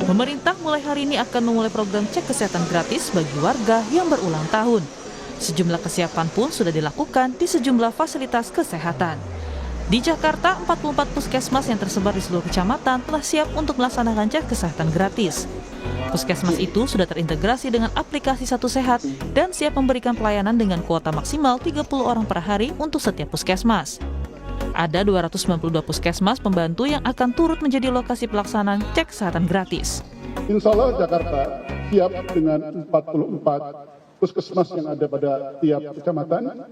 Pemerintah mulai hari ini akan memulai program cek kesehatan gratis bagi warga yang berulang tahun. Sejumlah kesiapan pun sudah dilakukan di sejumlah fasilitas kesehatan. Di Jakarta, 44 puskesmas yang tersebar di seluruh kecamatan telah siap untuk melaksanakan cek kesehatan gratis. Puskesmas itu sudah terintegrasi dengan aplikasi Satu Sehat dan siap memberikan pelayanan dengan kuota maksimal 30 orang per hari untuk setiap puskesmas. Ada 292 puskesmas pembantu yang akan turut menjadi lokasi pelaksanaan cek kesehatan gratis. Insya Allah Jakarta siap dengan 44 puskesmas yang ada pada tiap kecamatan.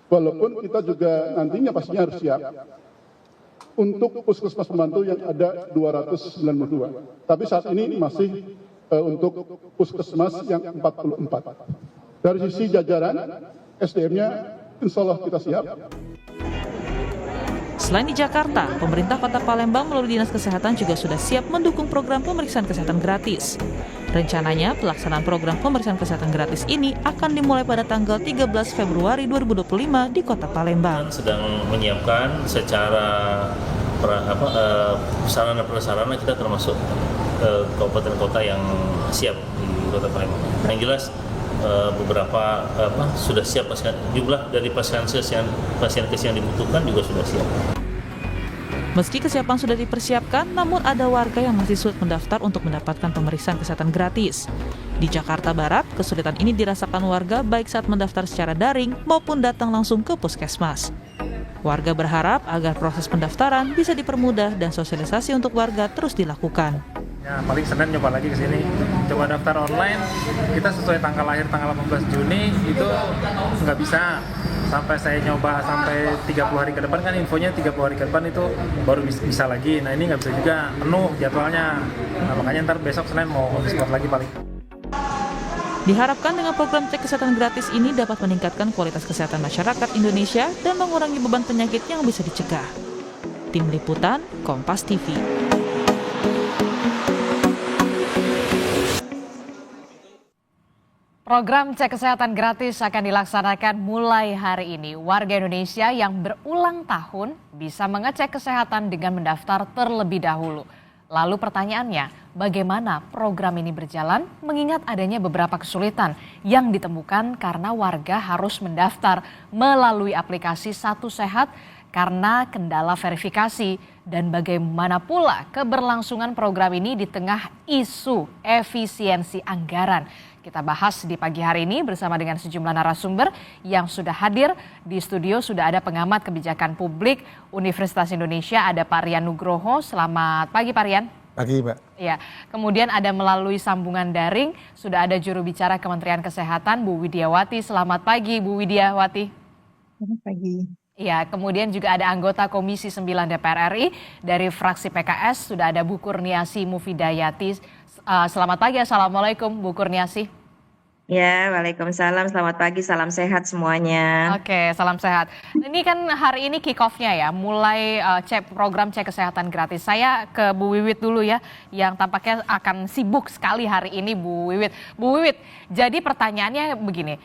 Walaupun kita juga nantinya pastinya harus siap untuk puskesmas pembantu yang ada 292. Tapi saat ini masih untuk puskesmas yang 44. Dari sisi jajaran SDM-nya insya Allah kita siap. Selain di Jakarta, pemerintah Kota Palembang melalui Dinas Kesehatan juga sudah siap mendukung program pemeriksaan kesehatan gratis. Rencananya, pelaksanaan program pemeriksaan kesehatan gratis ini akan dimulai pada tanggal 13 Februari 2025 di Kota Palembang. Sedang menyiapkan secara sarana kita termasuk kabupaten kota yang siap di Kota Palembang. Yang jelas beberapa sudah siap jumlah dari pasien yang dibutuhkan juga sudah siap. Meski kesiapan sudah dipersiapkan, namun ada warga yang masih sulit mendaftar untuk mendapatkan pemeriksaan kesehatan gratis. Di Jakarta Barat, kesulitan ini dirasakan warga baik saat mendaftar secara daring maupun datang langsung ke puskesmas. Warga berharap agar proses pendaftaran bisa dipermudah dan sosialisasi untuk warga terus dilakukan. Ya, paling Senin nyoba lagi ke sini. Coba daftar online, kita sesuai tanggal lahir tanggal 18 Juni itu nggak bisa. Sampai saya nyoba sampai 30 hari ke depan kan infonya 30 hari ke depan itu baru bisa lagi. Nah ini nggak bisa juga, penuh jadwalnya. Nah, makanya ntar besok Senin mau on-the-spot lagi paling. Diharapkan dengan program cek kesehatan gratis ini dapat meningkatkan kualitas kesehatan masyarakat Indonesia dan mengurangi beban penyakit yang bisa dicegah. Tim Liputan, Kompas TV. Program cek kesehatan gratis akan dilaksanakan mulai hari ini. Warga Indonesia yang berulang tahun bisa mengecek kesehatan dengan mendaftar terlebih dahulu. Lalu pertanyaannya, bagaimana program ini berjalan mengingat adanya beberapa kesulitan yang ditemukan karena warga harus mendaftar melalui aplikasi Satu Sehat karena kendala verifikasi dan bagaimana pula keberlangsungan program ini di tengah isu efisiensi anggaran. Kita bahas di pagi hari ini bersama dengan sejumlah narasumber yang sudah hadir. Di studio sudah ada pengamat kebijakan publik Universitas Indonesia, ada Pak Rian Nugroho. Selamat pagi Pak Rian. Pagi Mbak. Ya, kemudian ada melalui sambungan daring, sudah ada juru bicara Kementerian Kesehatan Bu Widiawati. Selamat pagi Bu Widiawati. Selamat pagi. Ya, kemudian juga ada anggota Komisi 9 DPR RI dari fraksi PKS, sudah ada Bu Kurniasi Mufidayati. Selamat pagi, Assalamualaikum Bu Kurniasi. Ya, waalaikumsalam. Selamat pagi, salam sehat semuanya. Oke, salam sehat. Ini kan hari ini kick off-nya ya, mulai program cek kesehatan gratis. Saya ke Bu Wiwit dulu ya, yang tampaknya akan sibuk sekali hari ini Bu Wiwit. Bu Wiwit, jadi pertanyaannya begini,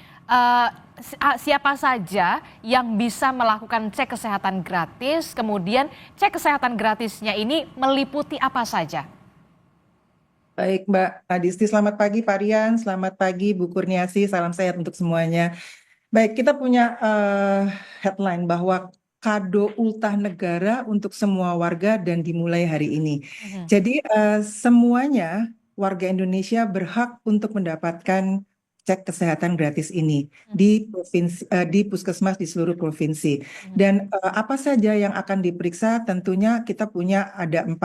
siapa saja yang bisa melakukan cek kesehatan gratis, kemudian cek kesehatan gratisnya ini meliputi apa saja? Baik Mbak Adisti, selamat pagi Pak Rian, selamat pagi Bu Kurniasi, salam sehat untuk semuanya. Baik, kita punya headline bahwa kado ultah negara untuk semua warga dan dimulai hari ini. Jadi semuanya warga Indonesia berhak untuk mendapatkan cek kesehatan gratis ini di provinsi, di puskesmas di seluruh provinsi. Dan apa saja yang akan diperiksa? Tentunya kita punya ada 4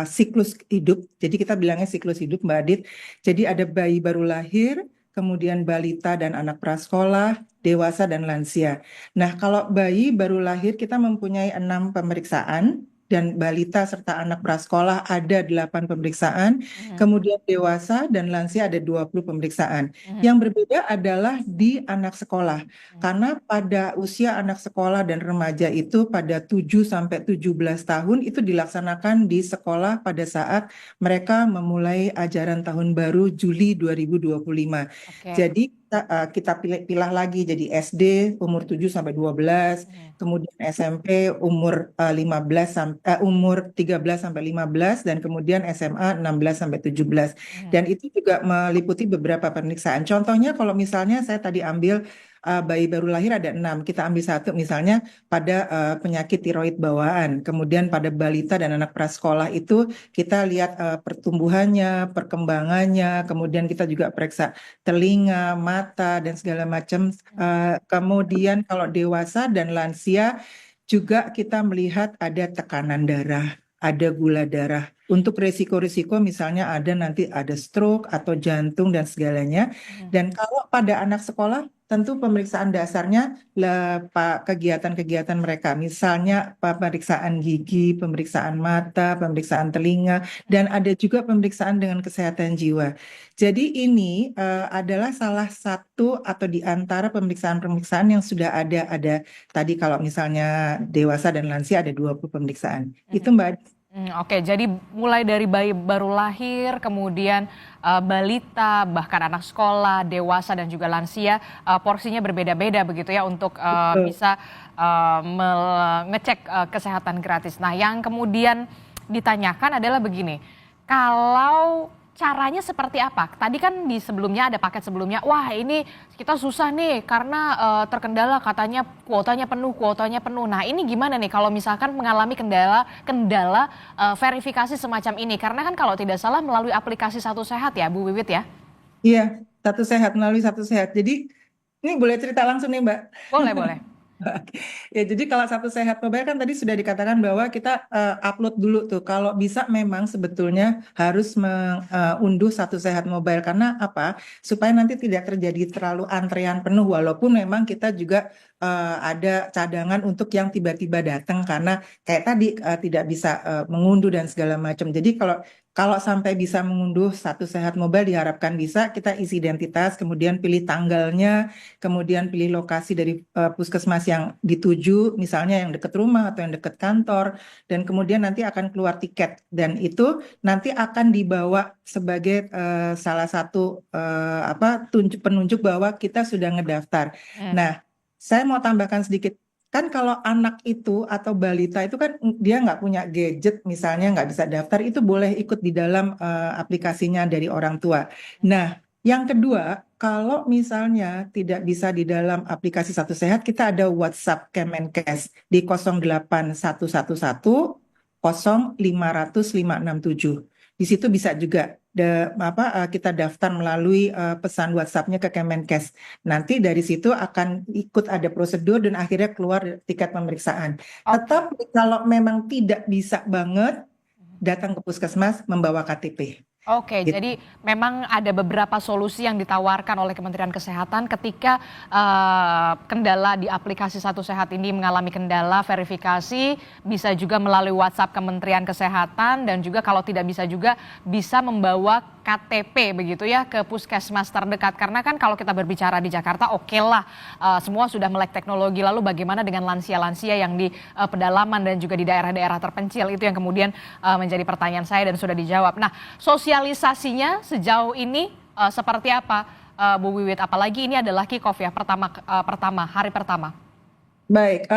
siklus hidup. Jadi kita bilangnya siklus hidup Mbak Adit. Jadi ada bayi baru lahir, kemudian balita dan anak prasekolah, dewasa dan lansia. Nah, kalau bayi baru lahir kita mempunyai 6 pemeriksaan. Dan balita serta anak prasekolah ada 8 pemeriksaan, kemudian dewasa dan lansia ada 20 pemeriksaan. Yang berbeda adalah di anak sekolah, karena pada usia anak sekolah dan remaja itu pada 7 sampai 17 tahun itu dilaksanakan di sekolah pada saat mereka memulai ajaran tahun baru Juli 2025. Jadi kita pilih lagi jadi SD umur 7 sampai 12, kemudian SMP umur 13 sampai 15 dan kemudian SMA 16 sampai 17. Dan itu juga meliputi beberapa pemeriksaan. Contohnya kalau misalnya saya tadi ambil bayi baru lahir ada 6, kita ambil satu misalnya pada penyakit tiroid bawaan, kemudian pada balita dan anak prasekolah itu kita lihat pertumbuhannya, perkembangannya, kemudian kita juga periksa telinga, mata, dan segala macam. Kemudian kalau dewasa dan lansia juga kita melihat ada tekanan darah, ada gula darah. Untuk risiko-risiko misalnya nanti ada stroke atau jantung dan segalanya. Dan kalau pada anak sekolah, tentu pemeriksaan dasarnya kegiatan-kegiatan mereka. Misalnya pemeriksaan gigi, pemeriksaan mata, pemeriksaan telinga, dan ada juga pemeriksaan dengan kesehatan jiwa. Jadi ini adalah salah satu atau di antara pemeriksaan-pemeriksaan yang sudah ada. Ada tadi kalau misalnya dewasa dan lansia ada 20 pemeriksaan. Itu Mbak. Oke, jadi mulai dari bayi baru lahir, kemudian balita, bahkan anak sekolah, dewasa dan juga lansia, porsinya berbeda-beda begitu ya untuk bisa mengecek kesehatan gratis. Nah, yang kemudian ditanyakan adalah begini, kalau caranya seperti apa? Tadi kan di sebelumnya ada paket sebelumnya, wah ini kita susah nih karena terkendala katanya kuotanya penuh. Nah ini gimana nih kalau misalkan mengalami kendala verifikasi semacam ini? Karena kan kalau tidak salah melalui aplikasi Satu Sehat ya Bu Wiwit ya? Iya, Satu Sehat, melalui Satu Sehat. Jadi ini boleh cerita langsung nih Mbak. Boleh. Ya, jadi kalau Satu Sehat Mobile kan tadi sudah dikatakan bahwa kita upload dulu tuh. Kalau bisa memang sebetulnya harus mengunduh Satu Sehat Mobile. Karena apa? Supaya nanti tidak terjadi terlalu antrean penuh. Walaupun memang kita juga ada cadangan untuk yang tiba-tiba datang. Karena kayak tadi tidak bisa mengunduh dan segala macam. Jadi kalau sampai bisa mengunduh Satu Sehat Mobile diharapkan bisa, kita isi identitas, kemudian pilih tanggalnya, kemudian pilih lokasi dari puskesmas yang dituju, misalnya yang dekat rumah atau yang dekat kantor, dan kemudian nanti akan keluar tiket. Dan itu nanti akan dibawa sebagai salah satu penunjuk bahwa kita sudah ngedaftar. Nah, saya mau tambahkan sedikit. Kan kalau anak itu atau balita itu kan dia nggak punya gadget, misalnya nggak bisa daftar, itu boleh ikut di dalam aplikasinya dari orang tua. Nah, yang kedua, kalau misalnya tidak bisa di dalam aplikasi Satu Sehat, kita ada WhatsApp Kemenkes di 08111 0500 567. Di situ bisa juga kita daftar melalui pesan WhatsApp-nya ke Kemenkes. Nanti dari situ akan ikut ada prosedur dan akhirnya keluar tiket pemeriksaan. Tetapi kalau memang tidak bisa banget, datang ke puskesmas membawa KTP. Oke, jadi memang ada beberapa solusi yang ditawarkan oleh Kementerian Kesehatan ketika kendala di aplikasi Satu Sehat ini mengalami kendala verifikasi, bisa juga melalui WhatsApp Kementerian Kesehatan dan juga kalau tidak bisa juga bisa membawa KTP begitu ya ke puskesmas terdekat. Karena kan kalau kita berbicara di Jakarta oke lah semua sudah melek teknologi, lalu bagaimana dengan lansia-lansia yang di pedalaman dan juga di daerah-daerah terpencil, itu yang kemudian menjadi pertanyaan saya dan sudah dijawab. Nah, sosialisasinya sejauh ini seperti apa Bu Wiwit? Apalagi ini adalah kick-off ya, hari pertama. Baik,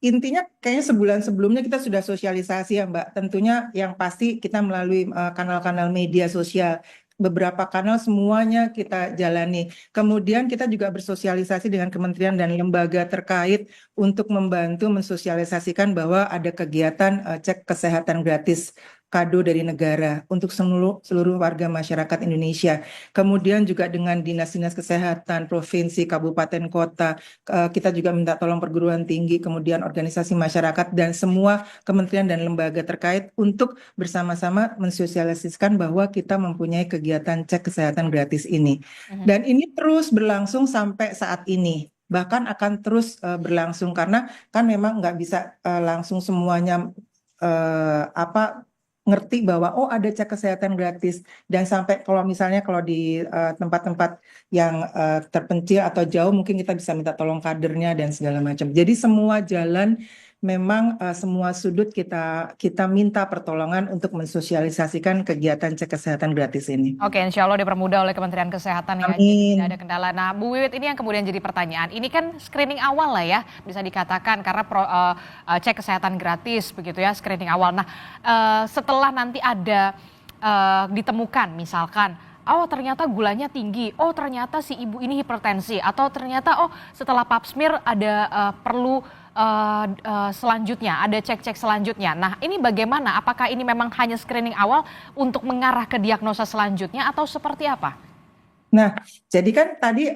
intinya kayaknya sebulan sebelumnya kita sudah sosialisasi ya Mbak. Tentunya yang pasti kita melalui kanal-kanal media sosial. Beberapa kanal semuanya kita jalani. Kemudian kita juga bersosialisasi dengan kementerian dan lembaga terkait untuk membantu mensosialisasikan bahwa ada kegiatan cek kesehatan gratis kado dari negara untuk seluruh warga masyarakat Indonesia. Kemudian juga dengan dinas-dinas kesehatan, provinsi, kabupaten, kota, kita juga minta tolong perguruan tinggi, kemudian organisasi masyarakat, dan semua kementerian dan lembaga terkait untuk bersama-sama mensosialisasikan bahwa kita mempunyai kegiatan cek kesehatan gratis ini. Dan ini terus berlangsung sampai saat ini. Bahkan akan terus berlangsung karena kan memang nggak bisa langsung semuanya ngerti bahwa ada cek kesehatan gratis, dan sampai kalau di tempat-tempat yang terpencil atau jauh mungkin kita bisa minta tolong kadernya dan segala macam. Jadi semua jalan memang semua sudut kita minta pertolongan untuk mensosialisasikan kegiatan cek kesehatan gratis ini. Oke, insya Allah dipermudah oleh Kementerian Kesehatan ya, Amin. tidak ada kendala. Nah, Bu Wiwit, ini yang kemudian jadi pertanyaan. Ini kan screening awal lah ya, bisa dikatakan karena cek kesehatan gratis begitu ya, screening awal. Nah, setelah nanti ada ditemukan misalkan, oh ternyata gulanya tinggi, oh ternyata si ibu ini hipertensi, atau ternyata setelah pap smear ada perlu selanjutnya, ada cek-cek selanjutnya. Nah, ini bagaimana? Apakah ini memang hanya screening awal untuk mengarah ke diagnosa selanjutnya atau seperti apa? Nah, jadi kan tadi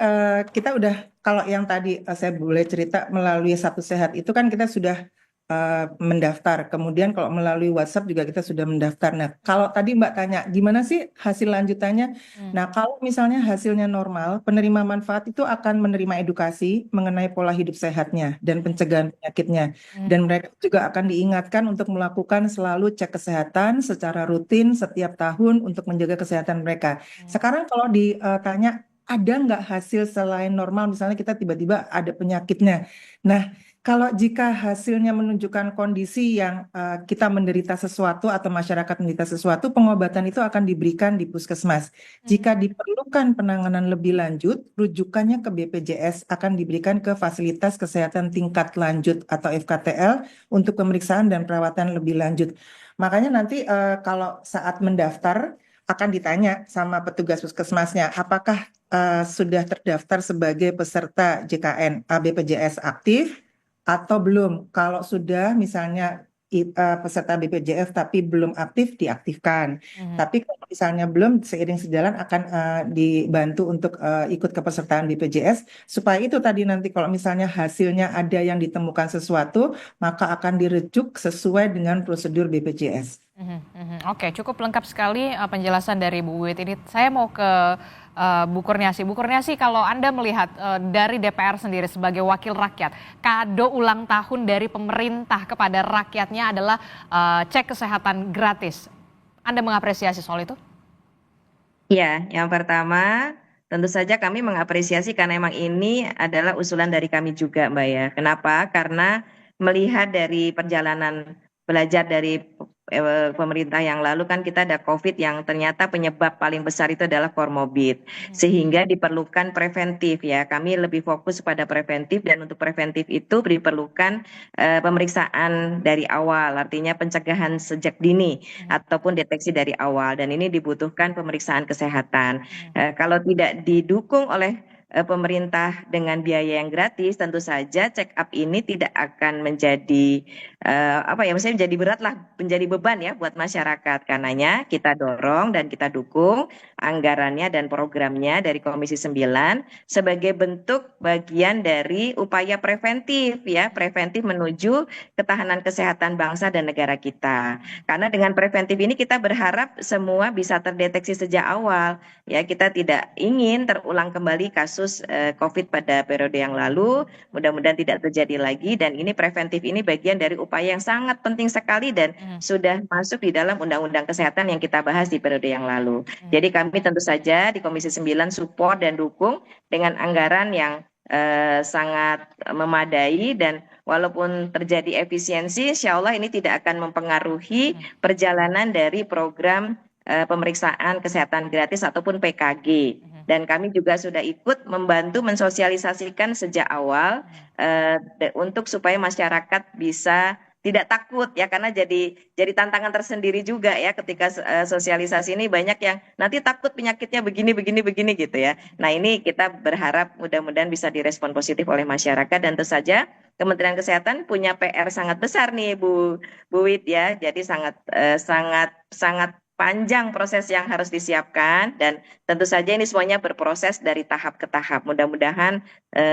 kita udah, kalau yang tadi saya boleh cerita melalui Satu Sehat itu kan kita sudah mendaftar. Kemudian kalau melalui WhatsApp juga kita sudah mendaftar. Nah, kalau tadi Mbak tanya, gimana sih hasil lanjutannya? Nah, kalau misalnya hasilnya normal, penerima manfaat itu akan menerima edukasi mengenai pola hidup sehatnya dan pencegahan penyakitnya. Dan mereka juga akan diingatkan untuk melakukan selalu cek kesehatan secara rutin setiap tahun untuk menjaga kesehatan mereka. Sekarang kalau ditanya, ada nggak hasil selain normal, misalnya kita tiba-tiba ada penyakitnya. Nah, kalau jika hasilnya menunjukkan kondisi yang kita menderita sesuatu atau masyarakat menderita sesuatu, pengobatan itu akan diberikan di puskesmas. Jika diperlukan penanganan lebih lanjut, rujukannya ke BPJS akan diberikan ke fasilitas kesehatan tingkat lanjut atau FKTL untuk pemeriksaan dan perawatan lebih lanjut. Makanya nanti kalau saat mendaftar akan ditanya sama petugas puskesmasnya, apakah sudah terdaftar sebagai peserta JKN BPJS aktif atau belum. Kalau sudah misalnya peserta BPJS tapi belum aktif, diaktifkan. Tapi kalau misalnya belum, seiring sejalan akan dibantu untuk ikut kepesertaan BPJS, supaya itu tadi nanti kalau misalnya hasilnya ada yang ditemukan sesuatu, maka akan dirujuk sesuai dengan prosedur BPJS. Oke, cukup lengkap sekali penjelasan dari Bu Wiwit ini. Saya mau ke Bu Kurniasi. Bu Kurniasi, kalau Anda melihat dari DPR sendiri sebagai wakil rakyat, kado ulang tahun dari pemerintah kepada rakyatnya adalah cek kesehatan gratis. Anda mengapresiasi soal itu? Ya, yang pertama tentu saja kami mengapresiasi karena emang ini adalah usulan dari kami juga, Mbak ya. Kenapa? Karena melihat dari perjalanan belajar dari pemerintah yang lalu kan kita ada COVID yang ternyata penyebab paling besar itu adalah komorbid. Sehingga diperlukan preventif ya. Kami lebih fokus pada preventif dan untuk preventif itu diperlukan pemeriksaan dari awal, artinya pencegahan sejak dini ataupun deteksi dari awal dan ini dibutuhkan pemeriksaan kesehatan. Kalau tidak didukung oleh pemerintah dengan biaya yang gratis, tentu saja check up ini tidak akan menjadi maksudnya menjadi berat lah, menjadi beban ya buat masyarakat. Karenanya kita dorong dan kita dukung anggarannya dan programnya dari Komisi 9 sebagai bentuk bagian dari upaya preventif ya, preventif menuju ketahanan kesehatan bangsa dan negara kita. Karena dengan preventif ini kita berharap semua bisa terdeteksi sejak awal ya, kita tidak ingin terulang kembali kasus COVID pada periode yang lalu, mudah-mudahan tidak terjadi lagi dan ini preventif ini bagian dari upaya yang sangat penting sekali dan sudah masuk di dalam Undang-Undang Kesehatan yang kita bahas di periode yang lalu. Jadi kami tentu saja di Komisi 9 support dan dukung dengan anggaran yang sangat memadai dan walaupun terjadi efisiensi, insya Allah ini tidak akan mempengaruhi perjalanan dari program pemeriksaan kesehatan gratis ataupun PKG. Dan kami juga sudah ikut membantu mensosialisasikan sejak awal untuk supaya masyarakat bisa tidak takut ya, karena jadi tantangan tersendiri juga ya ketika sosialisasi ini banyak yang nanti takut penyakitnya begini gitu ya. Nah ini kita berharap mudah-mudahan bisa direspon positif oleh masyarakat dan tentu saja Kementerian Kesehatan punya PR sangat besar nih Bu Wit ya. Jadi sangat panjang proses yang harus disiapkan dan tentu saja ini semuanya berproses dari tahap ke tahap. Mudah-mudahan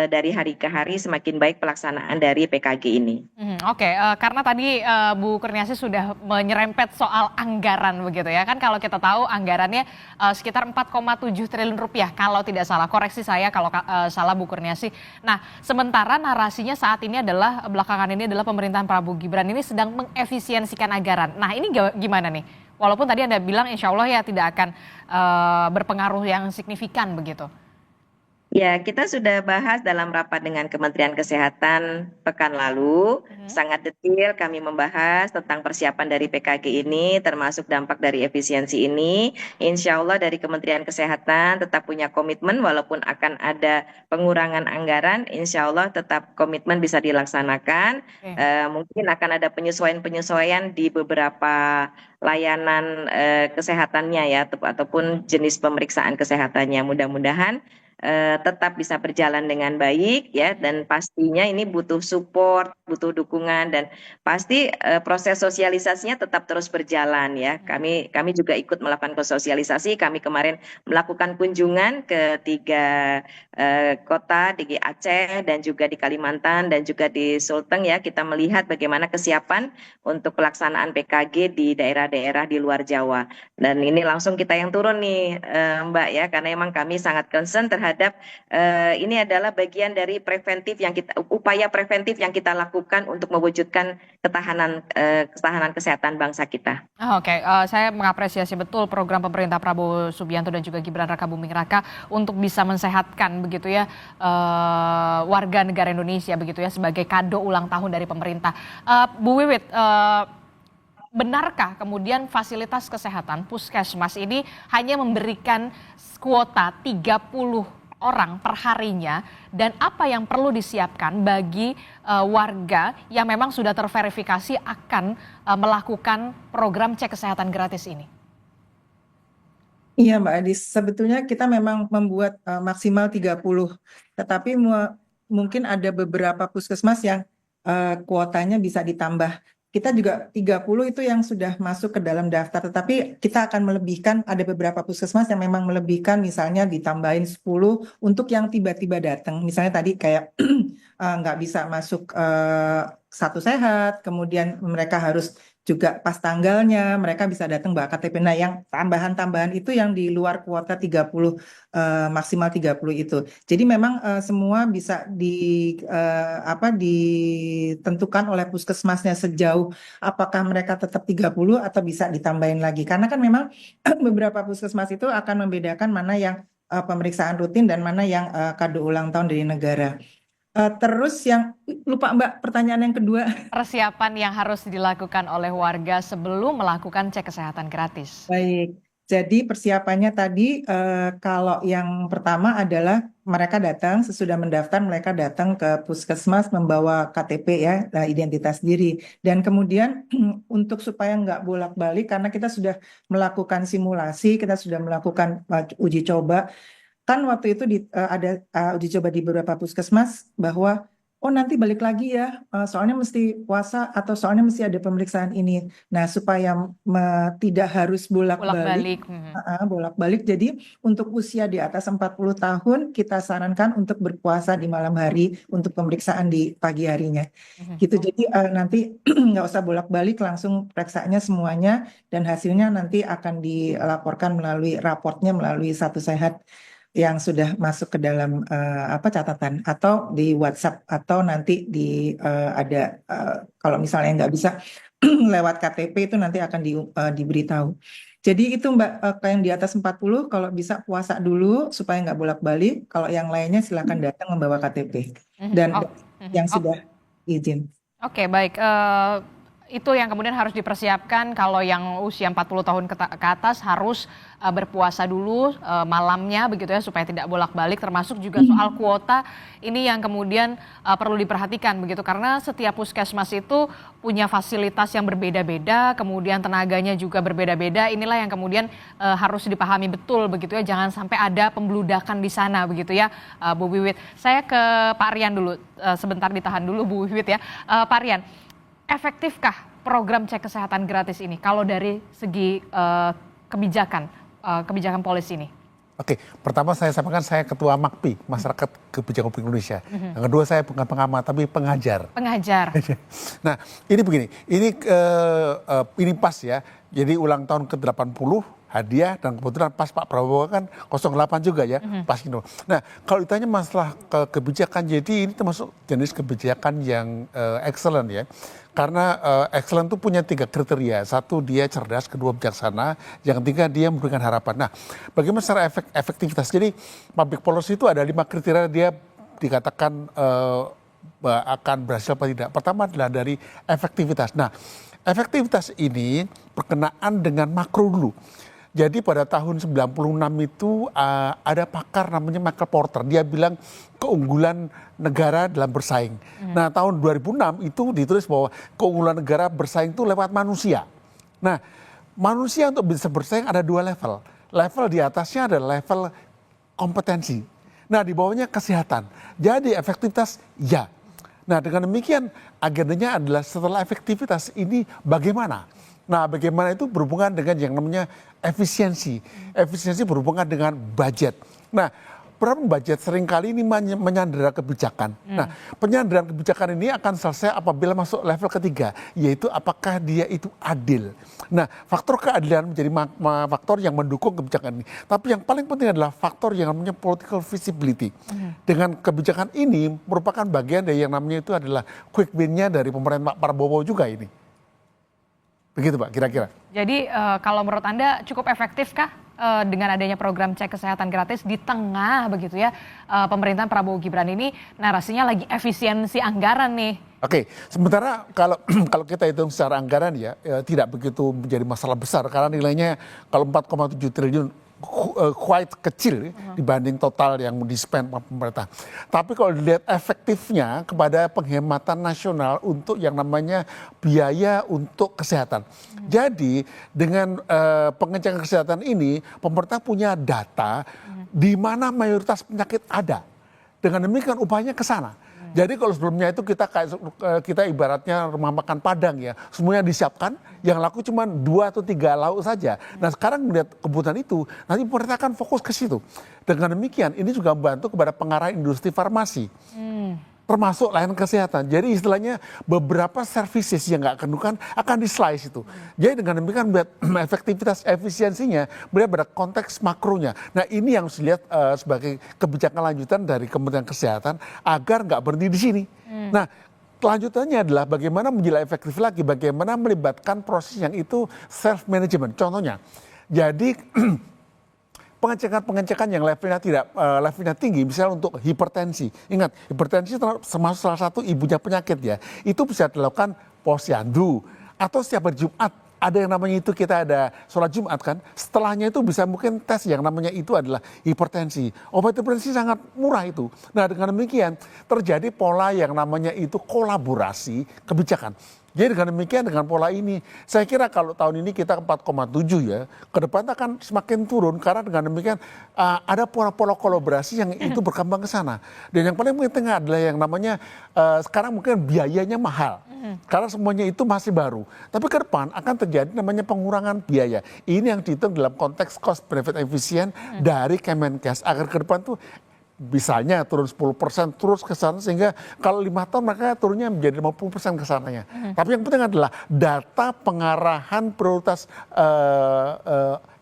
dari hari ke hari semakin baik pelaksanaan dari PKG ini. Oke, karena tadi Bu Kurniasi sudah menyerempet soal anggaran begitu ya. Kan kalau kita tahu anggarannya sekitar 4,7 triliun rupiah kalau tidak salah. Koreksi saya kalau salah Bu Kurniasi. Nah, sementara narasinya saat ini adalah belakangan ini adalah pemerintahan Prabowo Gibran ini sedang mengefisiensikan anggaran. Nah, ini gimana nih? Walaupun tadi Anda bilang insya Allah ya tidak akan berpengaruh yang signifikan begitu. Ya, kita sudah bahas dalam rapat dengan Kementerian Kesehatan pekan lalu. Sangat detail kami membahas tentang persiapan dari PKG ini, termasuk dampak dari efisiensi ini. Insya Allah dari Kementerian Kesehatan tetap punya komitmen, walaupun akan ada pengurangan anggaran, insya Allah tetap komitmen bisa dilaksanakan. Oke. Mungkin akan ada penyesuaian-penyesuaian di beberapa layanan kesehatannya ya, ataupun jenis pemeriksaan kesehatannya. Mudah-mudahan tetap bisa berjalan dengan baik ya, dan pastinya ini butuh support, butuh dukungan, dan pasti proses sosialisasinya tetap terus berjalan ya. Kami juga ikut melakukan sosialisasi. Kami kemarin melakukan kunjungan ke 3 kota di Aceh dan juga di Kalimantan dan juga di Sulteng ya. Kita melihat bagaimana kesiapan untuk pelaksanaan PKG di daerah-daerah di luar Jawa. Dan ini langsung kita yang turun nih Mbak ya, karena emang kami sangat concern terhadap ini adalah bagian dari upaya preventif yang kita lakukan untuk mewujudkan ketahanan kesehatan bangsa kita. Oke, saya mengapresiasi betul program pemerintah Prabowo Subianto dan juga Gibran Rakabuming Raka untuk bisa mensehatkan begitu ya warga negara Indonesia begitu ya sebagai kado ulang tahun dari pemerintah. Bu Wiwit, benarkah kemudian fasilitas kesehatan puskesmas ini hanya memberikan kuota 30 orang per harinya, dan apa yang perlu disiapkan bagi warga yang memang sudah terverifikasi akan melakukan program cek kesehatan gratis ini? Iya Mbak Adis, sebetulnya kita memang membuat maksimal 30, tetapi mungkin ada beberapa puskesmas yang kuotanya bisa ditambah. Kita juga 30 itu yang sudah masuk ke dalam daftar, tetapi kita akan melebihkan, ada beberapa puskesmas yang memang melebihkan, misalnya ditambahin 10 untuk yang tiba-tiba datang. Misalnya tadi kayak nggak bisa masuk satu sehat, kemudian mereka harus juga pas tanggalnya, mereka bisa datang bawa KTP. Nah, yang tambahan-tambahan itu yang di luar kuota 30, maksimal 30 itu. Jadi memang semua bisa ditentukan oleh puskesmasnya sejauh apakah mereka tetap 30 atau bisa ditambahin lagi. Karena kan memang beberapa puskesmas itu akan membedakan mana yang pemeriksaan rutin dan mana yang kado ulang tahun dari negara. Terus yang lupa Mbak, pertanyaan yang kedua. Persiapan yang harus dilakukan oleh warga sebelum melakukan cek kesehatan gratis. Baik, jadi persiapannya tadi kalau yang pertama adalah mereka datang, sesudah mendaftar mereka datang ke puskesmas membawa KTP ya, identitas diri. Dan kemudian untuk supaya nggak bolak-balik, karena kita sudah melakukan simulasi, kita sudah melakukan uji coba, kan waktu itu ada uji coba di beberapa puskesmas bahwa nanti balik lagi ya, soalnya mesti puasa atau soalnya mesti ada pemeriksaan ini. Nah, supaya tidak harus bolak-balik, jadi untuk usia di atas 40 tahun kita sarankan untuk berpuasa di malam hari untuk pemeriksaan di pagi harinya. Gitu. Jadi nanti nggak usah bolak-balik, langsung periksanya semuanya dan hasilnya nanti akan dilaporkan melalui raportnya melalui Satu Sehat yang sudah masuk ke dalam catatan atau di WhatsApp atau nanti ada kalau misalnya nggak bisa lewat KTP itu nanti akan diberitahu. Jadi itu Mbak, yang di atas 40 kalau bisa puasa dulu supaya nggak bolak-balik, kalau yang lainnya silakan datang membawa KTP dan yang sudah izin. Oke, baik. Itu yang kemudian harus dipersiapkan kalau yang usia 40 tahun ke atas harus berpuasa dulu malamnya begitu ya supaya tidak bolak-balik, termasuk juga soal kuota ini yang kemudian perlu diperhatikan begitu karena setiap puskesmas itu punya fasilitas yang berbeda-beda, kemudian tenaganya juga berbeda-beda. Inilah yang kemudian harus dipahami betul begitu ya, jangan sampai ada pembludakan di sana begitu ya, Bu Wiwit. Saya ke Pak Rian dulu, sebentar ditahan dulu Bu Wiwit ya. Pak Rian, efektifkah program cek kesehatan gratis ini kalau dari segi kebijakan polisi ini? Oke, pertama saya sampaikan saya Ketua MAKPI, Masyarakat Kebijakan Publik Indonesia. Yang kedua saya bukan pengamat tapi pengajar. Pengajar. Nah, ini begini, ini pas ya. Jadi ulang tahun ke-80 hadiah, dan kebetulan pas Pak Prabowo kan 08 juga ya, pas gitu. Nah, kalau ditanya masalah kebijakan, jadi ini termasuk jenis kebijakan yang excellent ya. Karena excellent itu punya 3 kriteria. Satu, dia cerdas, kedua bijaksana, yang ketiga dia memberikan harapan. Nah, bagaimana secara efektivitas? Jadi public policy itu ada 5 kriteria dia dikatakan akan berhasil apa tidak. Pertama adalah dari efektivitas. Nah, efektivitas ini berkenaan dengan makro dulu. Jadi pada tahun 96 itu ada pakar namanya Michael Porter. Dia bilang keunggulan negara dalam bersaing. Nah, tahun 2006 itu ditulis bahwa keunggulan negara bersaing itu lewat manusia. Nah, manusia untuk bisa bersaing ada 2 level. Level di atasnya ada level kompetensi. Nah, di bawahnya kesehatan. Jadi efektivitas ya. Nah, dengan demikian agendanya adalah setelah efektivitas ini bagaimana? Nah, bagaimana itu berhubungan dengan yang namanya efisiensi. Efisiensi berhubungan dengan budget. Nah, problem budget seringkali ini menyandera kebijakan. Nah, penyanderaan kebijakan ini akan selesai apabila masuk level ketiga, yaitu apakah dia itu adil. Nah, faktor keadilan menjadi faktor yang mendukung kebijakan ini. Tapi yang paling penting adalah faktor yang namanya political visibility. Dengan kebijakan ini merupakan bagian dari yang namanya itu adalah quick win-nya dari pemerintah Pak Prabowo juga ini. Begitu Pak, kira-kira. Jadi kalau menurut Anda cukup efektifkah dengan adanya program cek kesehatan gratis di tengah begitu ya pemerintahan Prabowo Gibran ini narasinya lagi efisiensi anggaran nih? Oke, sementara kalau kita hitung secara anggaran ya tidak begitu menjadi masalah besar karena nilainya kalau 4,7 triliun quite kecil dibanding total yang di-spend pemerintah. Tapi kalau dilihat efektifnya kepada penghematan nasional untuk yang namanya biaya untuk kesehatan. Jadi dengan pengencangan kesehatan ini pemerintah punya data di mana mayoritas penyakit ada. Dengan demikian upahanya ke sana. Jadi kalau sebelumnya itu kita ibaratnya rumah makan Padang ya, semuanya disiapkan, yang laku cuma 2 atau 3 lauk saja. Nah sekarang melihat kebutuhan itu, nanti pemerintah akan fokus ke situ. Dengan demikian ini juga membantu kepada pengarahan industri farmasi. Termasuk layanan kesehatan. Jadi istilahnya beberapa services yang nggak kenukan akan di-slice itu. Jadi dengan demikian melihat efektivitas efisiensinya melihat pada konteks makronya. Nah ini yang harus dilihat sebagai kebijakan lanjutan dari Kementerian Kesehatan agar nggak berhenti di sini. Nah kelanjutannya adalah bagaimana menjadi efektif lagi, bagaimana melibatkan proses yang itu self-management. Contohnya, jadi pengecekan yang levelnya tinggi, misalnya untuk hipertensi. Ingat, hipertensi termasuk salah satu ibunya penyakit ya. Itu bisa dilakukan posyandu atau setiap hari Jumat. Ada yang namanya itu kita ada sholat Jumat kan. Setelahnya itu bisa mungkin tes yang namanya itu adalah hipertensi. Obat hipertensi sangat murah itu. Nah dengan demikian terjadi pola yang namanya itu kolaborasi kebijakan. Jadi dengan demikian dengan pola ini, saya kira kalau tahun ini kita 4,7 ya, ke depan akan semakin turun karena dengan demikian ada pola-pola kolaborasi yang itu berkembang ke sana. Dan yang paling penting adalah yang namanya sekarang mungkin biayanya mahal. Karena semuanya itu masih baru. Tapi ke depan akan terjadi namanya pengurangan biaya. Ini yang dihitung dalam konteks cost benefit efisien dari Kemenkes agar ke depan tuh misalnya turun 10% terus ke sana sehingga kalau 5 tahun maka turunnya menjadi 50% ke sananya. Tapi yang penting adalah data pengarahan prioritas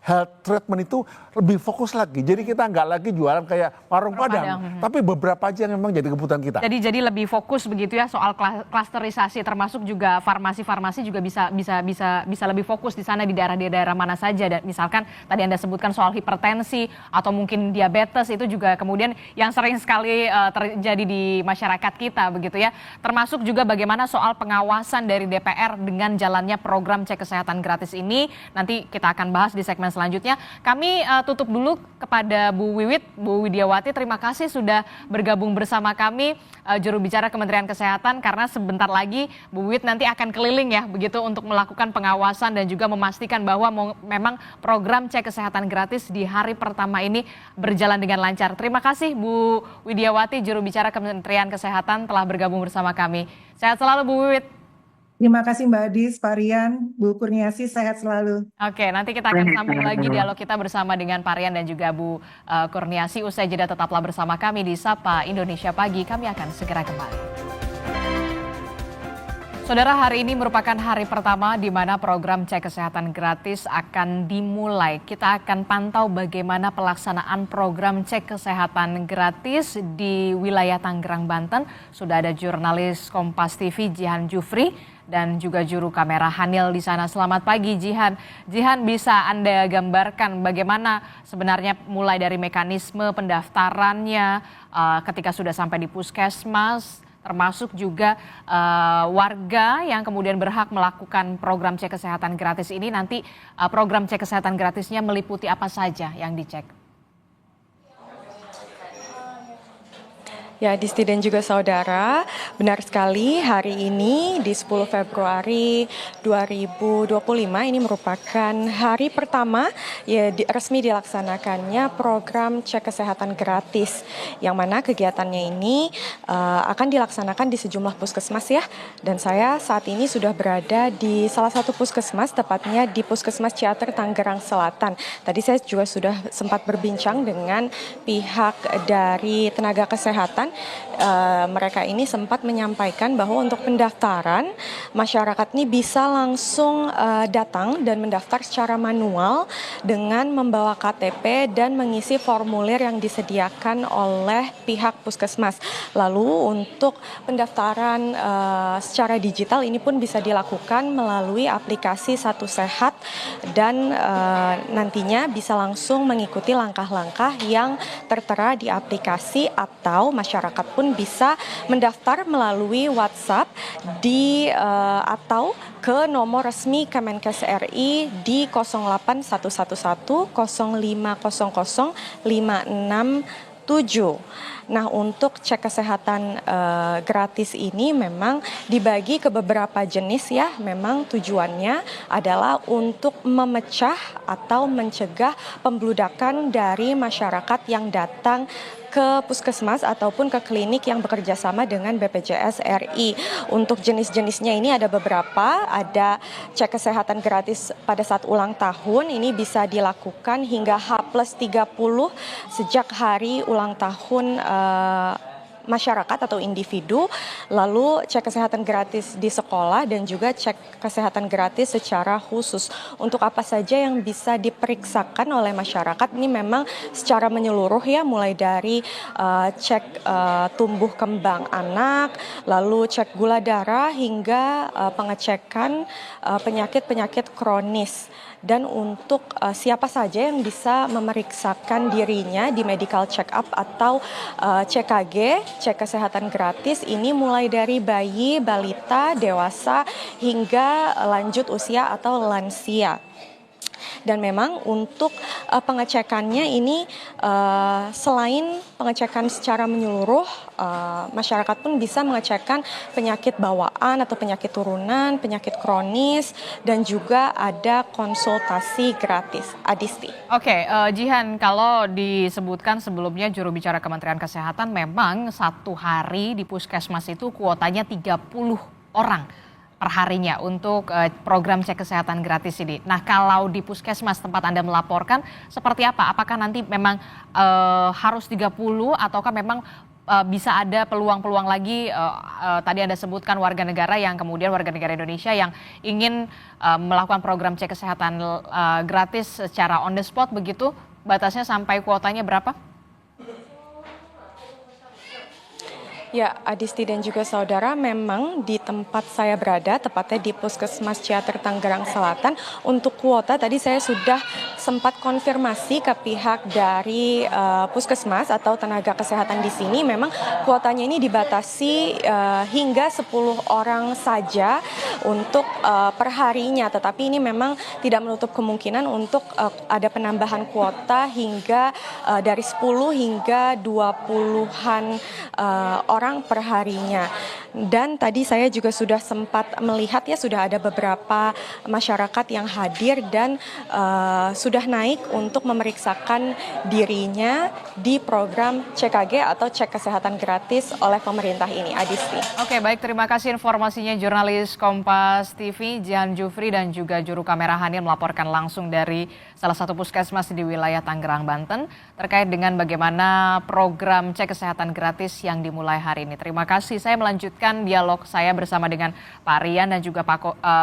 health treatment itu lebih fokus lagi. Jadi kita nggak lagi jualan kayak warung Padang, tapi beberapa aja yang memang jadi kebutuhan kita. Jadi lebih fokus begitu ya soal klasterisasi, termasuk juga farmasi juga bisa lebih fokus di sana di daerah mana saja. Dan misalkan tadi Anda sebutkan soal hipertensi atau mungkin diabetes itu juga kemudian yang sering sekali terjadi di masyarakat kita begitu ya. Termasuk juga bagaimana soal pengawasan dari DPR dengan jalannya program cek kesehatan gratis ini. Nanti kita akan bahas di segmen selanjutnya. Kami tutup dulu kepada Bu Widiawati. Terima kasih sudah bergabung bersama kami, juru bicara Kementerian Kesehatan, karena sebentar lagi Bu Wiwit nanti akan keliling ya begitu untuk melakukan pengawasan dan juga memastikan bahwa memang program cek kesehatan gratis di hari pertama ini berjalan dengan lancar. Terima kasih Bu Widiawati, juru bicara Kementerian Kesehatan telah bergabung bersama kami. Sehat selalu Bu Wiwit. Terima kasih Mbak Adis, Pak Rian, Bu Kurniasi, sehat selalu. Oke, nanti kita akan sambung lagi dialog kita bersama dengan Pak Rian dan juga Bu Kurniasi. Usai jeda tetaplah bersama kami di Sapa Indonesia Pagi. Kami akan segera kembali. Saudara, hari ini merupakan hari pertama di mana program cek kesehatan gratis akan dimulai. Kita akan pantau bagaimana pelaksanaan program cek kesehatan gratis di wilayah Tangerang, Banten. Sudah ada jurnalis Kompas TV Jihan Jufri dan juga juru kamera Hanil di sana. Selamat pagi Jihan. Jihan, bisa Anda gambarkan bagaimana sebenarnya mulai dari mekanisme pendaftarannya ketika sudah sampai di puskesmas, termasuk juga warga yang kemudian berhak melakukan program cek kesehatan gratis ini, nanti program cek kesehatan gratisnya meliputi apa saja yang dicek? Ya, Disti dan juga saudara, benar sekali hari ini di 10 Februari 2025 ini merupakan hari pertama resmi dilaksanakannya program cek kesehatan gratis, yang mana kegiatannya ini akan dilaksanakan di sejumlah puskesmas ya. Dan saya saat ini sudah berada di salah satu puskesmas, tepatnya di Puskesmas Ciater, Tangerang Selatan. Tadi saya juga sudah sempat berbincang dengan pihak dari tenaga kesehatan. Mereka ini sempat menyampaikan bahwa untuk pendaftaran masyarakat ini bisa langsung datang dan mendaftar secara manual dengan membawa KTP dan mengisi formulir yang disediakan oleh pihak puskesmas. Lalu untuk pendaftaran secara digital ini pun bisa dilakukan melalui aplikasi Satu Sehat dan nantinya bisa langsung mengikuti langkah-langkah yang tertera di aplikasi, atau masyarakat pun bisa mendaftar melalui WhatsApp atau ke nomor resmi Kemenkes RI di 08111 0500 567. Nah, untuk cek kesehatan gratis ini memang dibagi ke beberapa jenis ya. Memang tujuannya adalah untuk memecah atau mencegah pembludakan dari masyarakat yang datang ke puskesmas ataupun ke klinik yang bekerja sama dengan BPJS RI. Untuk jenis-jenisnya ini ada beberapa, ada cek kesehatan gratis pada saat ulang tahun, ini bisa dilakukan hingga H+30 sejak hari ulang tahun masyarakat atau individu, lalu cek kesehatan gratis di sekolah dan juga cek kesehatan gratis secara khusus. Untuk apa saja yang bisa diperiksakan oleh masyarakat ini memang secara menyeluruh ya, mulai dari cek tumbuh kembang anak, lalu cek gula darah hingga pengecekan penyakit-penyakit kronis. Dan untuk siapa saja yang bisa memeriksakan dirinya di medical check up atau CKG, cek kesehatan gratis ini mulai dari bayi, balita, dewasa hingga lanjut usia atau lansia. Dan memang untuk pengecekannya ini selain pengecekan secara menyeluruh, masyarakat pun bisa mengecekkan penyakit bawaan atau penyakit turunan, penyakit kronis, dan juga ada konsultasi gratis. Adisti. Oke, Jihan, kalau disebutkan sebelumnya juru bicara Kementerian Kesehatan memang satu hari di puskesmas itu kuotanya 30 orang perharinya untuk program cek kesehatan gratis ini. Nah, kalau di puskesmas tempat Anda melaporkan seperti apa? Apakah nanti memang harus 30 ataukah memang bisa ada peluang-peluang lagi? Tadi Anda sebutkan warga negara Indonesia yang ingin melakukan program cek kesehatan gratis secara on the spot begitu. Batasnya sampai kuotanya berapa? Ya, Adisti dan juga saudara, memang di tempat saya berada, tepatnya di Puskesmas Ciater, Tangerang Selatan, untuk kuota tadi saya sudah sempat konfirmasi ke pihak dari puskesmas atau tenaga kesehatan di sini. Memang kuotanya ini dibatasi hingga 10 orang saja untuk perharinya, tetapi ini memang tidak menutup kemungkinan untuk ada penambahan kuota hingga dari 10 hingga 20-an orang perharinya. Dan tadi saya juga sudah sempat melihat ya, sudah ada beberapa masyarakat yang hadir dan sudah naik untuk memeriksakan dirinya di program CKG atau cek kesehatan gratis oleh pemerintah ini. Adisti. Oke, baik, terima kasih informasinya jurnalis Kompas TV Jihan Jufri dan juga juru kamera Hanil melaporkan langsung dari salah satu puskesmas di wilayah Tangerang, Banten terkait dengan bagaimana program cek kesehatan gratis yang dimulai hari hari ini. Terima kasih. Saya melanjutkan dialog saya bersama dengan Pak Rian dan juga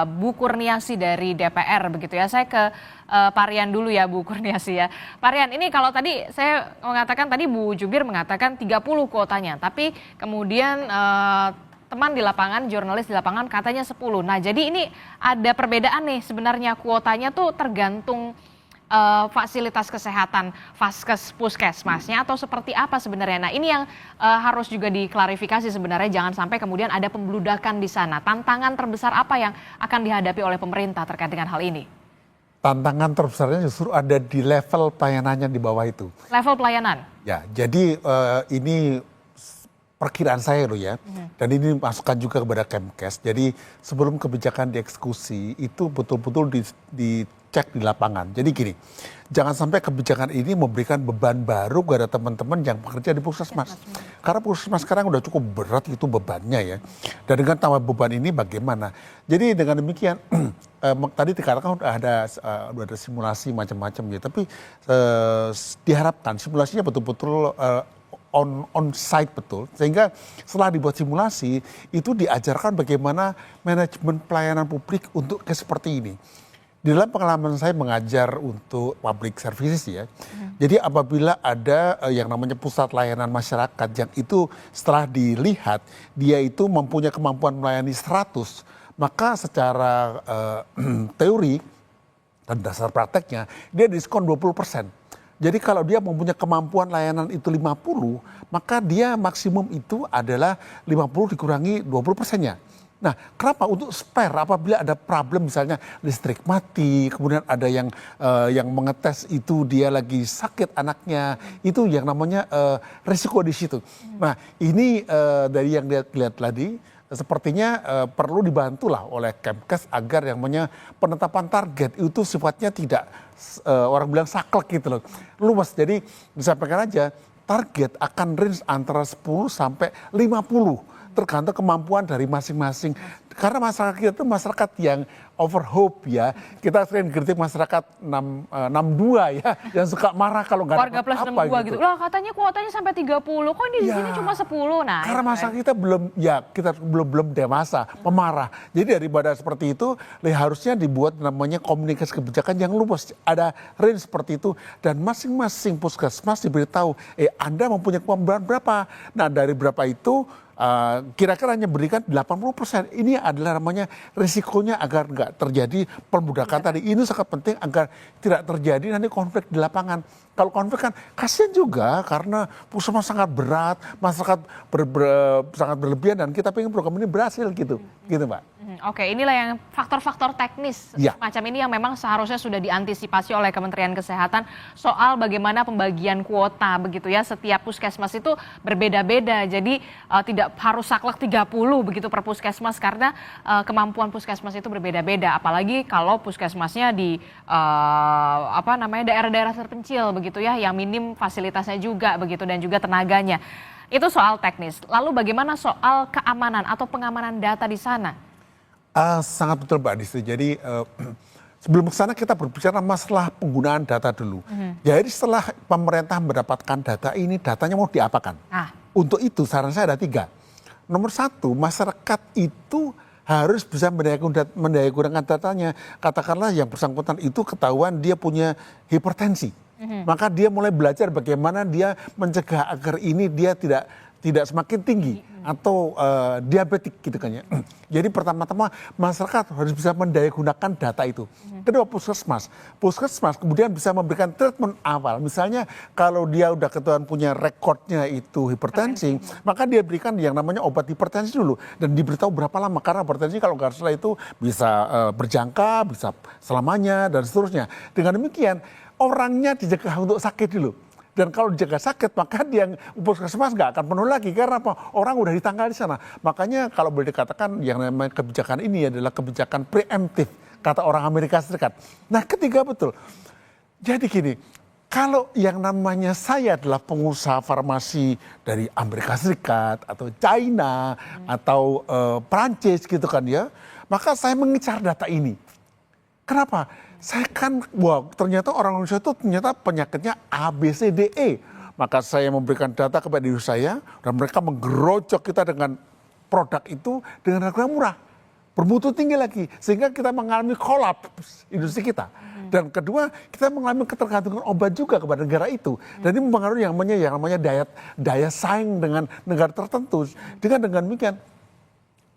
Bu Kurniasi dari DPR begitu ya. Saya ke Pak Rian dulu ya, Bu Kurniasi ya. Pak Rian, ini kalau tadi saya mengatakan, tadi Bu Jubir mengatakan 30 kuotanya, tapi kemudian teman di lapangan, jurnalis di lapangan katanya 10. Nah, jadi ini ada perbedaan nih sebenarnya, kuotanya tuh tergantung fasilitas kesehatan vaskes puskesmasnya atau seperti apa sebenarnya. Nah, ini yang harus juga diklarifikasi sebenarnya, jangan sampai kemudian ada pembludakan di sana. Tantangan terbesar apa yang akan dihadapi oleh pemerintah terkait dengan hal ini? Tantangan terbesarnya justru ada di level pelayanannya di bawah itu. Level pelayanan? Ya, jadi ini perkiraan saya loh ya, dan ini masukan juga kepada Kemkes. Jadi sebelum kebijakan dieksekusi itu betul-betul dicek di lapangan. Jadi gini, jangan sampai kebijakan ini memberikan beban baru kepada teman-teman yang bekerja di puskesmas. Karena puskesmas sekarang udah cukup berat itu bebannya ya. Dan dengan tambah beban ini bagaimana? Jadi dengan demikian, tadi dikatakan udah ada simulasi macam-macam ya, tapi diharapkan simulasinya betul-betul on site betul, sehingga setelah dibuat simulasi itu diajarkan bagaimana manajemen pelayanan publik untuk seperti ini. Di dalam pengalaman saya mengajar untuk public services ya, jadi apabila ada yang namanya pusat layanan masyarakat yang itu setelah dilihat dia itu mempunyai kemampuan melayani 100, maka secara teori dan dasar prakteknya dia diskon 20%. Jadi kalau dia mempunyai kemampuan layanan itu 50, maka dia maksimum itu adalah 50 dikurangi 20%-nya. Nah, kenapa? Untuk spare apabila ada problem misalnya listrik mati, kemudian ada yang mengetes itu dia lagi sakit anaknya, itu yang namanya risiko di situ. Nah, ini dari yang lihat tadi, sepertinya perlu dibantulah oleh Kemkes agar yang namanya penetapan target itu sifatnya tidak orang bilang saklek gitu loh, luas. Jadi disampaikan aja target akan range antara 10 sampai 50 tergantung kemampuan dari masing-masing. Karena masyarakat kita itu masyarakat yang overhope ya. Kita sering kritik masyarakat 62 ya, yang suka marah kalau nggak warga dapat plus apa 62 gitu. Lah katanya kuotanya sampai 30, kok di sini cuma 10. Nah, karena masyarakat kita belum dewasa, pemarah. Jadi daripada seperti itu, harusnya dibuat namanya komunikasi kebijakan yang luas. Ada range seperti itu dan masing-masing puskesmas diberitahu, Anda mempunyai kemampuan berapa. Nah, dari berapa itu kira-kira hanya berikan 80%. Ini adalah namanya risikonya agar nggak terjadi perbudakan tadi. Ini sangat penting agar tidak terjadi nanti konflik di lapangan. Kalau konflik kan kasihan juga karena puskesmas sangat berat, masyarakat sangat berlebihan dan kita pengen program ini berhasil gitu Mbak. Oke, inilah yang faktor-faktor teknis macam ini yang memang seharusnya sudah diantisipasi oleh Kementerian Kesehatan soal bagaimana pembagian kuota begitu ya. Setiap puskesmas itu berbeda-beda, jadi tidak harus saklek 30 begitu per puskesmas karena kemampuan puskesmas itu berbeda-beda. Apalagi kalau puskesmasnya di daerah-daerah terpencil begitu ya, yang minim fasilitasnya juga begitu dan juga tenaganya. Itu soal teknis. Lalu bagaimana soal keamanan atau pengamanan data di sana? Sangat betul Mbak Adisti. Jadi sebelum ke sana kita berbicara masalah penggunaan data dulu. Jadi setelah pemerintah mendapatkan data ini, datanya mau diapakan? Untuk itu saran saya ada 3. Nomor 1, masyarakat itu harus bisa mendayagunakan datanya. Katakanlah yang bersangkutan itu ketahuan dia punya hipertensi. Maka dia mulai belajar bagaimana dia mencegah agar ini dia tidak semakin tinggi atau diabetik gitu kan ya. Jadi pertama-tama masyarakat harus bisa mendayagunakan data itu. Kedua, puskesmas kemudian bisa memberikan treatment awal. Misalnya kalau dia udah ketahuan punya rekodnya itu hipertensi, maka dia berikan yang namanya obat hipertensi dulu dan diberitahu berapa lama, karena hipertensi kalau nggak salah itu bisa berjangka, bisa selamanya dan seterusnya. Dengan demikian orangnya dijegah untuk sakit dulu. Dan kalau dijaga sakit, maka dia puskesmas nggak akan penuh lagi. Karena apa? Orang udah ditanggal di sana. Makanya kalau boleh dikatakan yang namanya kebijakan ini adalah kebijakan preemptif, kata orang Amerika Serikat. Nah, ketiga betul. Jadi gini, kalau yang namanya saya adalah pengusaha farmasi dari Amerika Serikat atau China atau Prancis gitu kan ya, maka saya mengincar data ini. Kenapa? Saya kan, ternyata orang Indonesia itu ternyata penyakitnya A, B, C, D, E. maka saya memberikan data kepada diri saya dan mereka menggerojok kita dengan produk itu dengan harga murah, bermutu tinggi lagi, sehingga kita mengalami kolaps industri kita. Dan kedua, kita mengalami ketergantungan obat juga kepada negara itu. Dan ini mempengaruhi yang namanya daya saing dengan negara tertentu. Dengan demikian,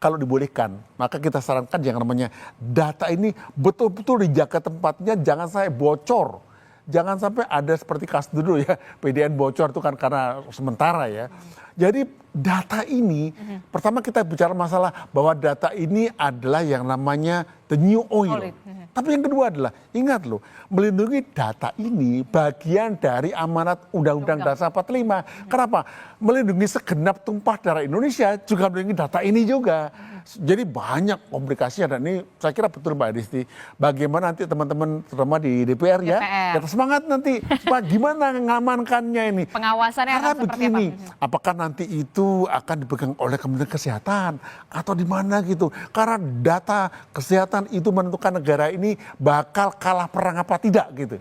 kalau dibolehkan, maka kita sarankan yang namanya data ini betul-betul dijaga tempatnya, jangan sampai bocor. Jangan sampai ada seperti kasus dulu ya, PDN bocor itu kan karena sementara ya. Jadi data ini, pertama kita bicara masalah bahwa data ini adalah yang namanya the new oil. Tapi yang kedua adalah, ingat loh, melindungi data ini bagian dari amanat Undang-Undang Dasar 45. Kenapa? Melindungi segenap tumpah darah Indonesia juga melindungi data ini juga. Jadi banyak komplikasinya dan ini saya kira betul Mbak Disti. Bagaimana nanti teman-teman terutama di DPR ya, kita semangat nanti gimana mengamankannya ini. Pengawasannya karena akan seperti begini, apa? apakah nanti itu akan dipegang oleh Kementerian Kesehatan atau di mana gitu. Karena data kesehatan itu menentukan negara ini bakal kalah perang apa tidak gitu.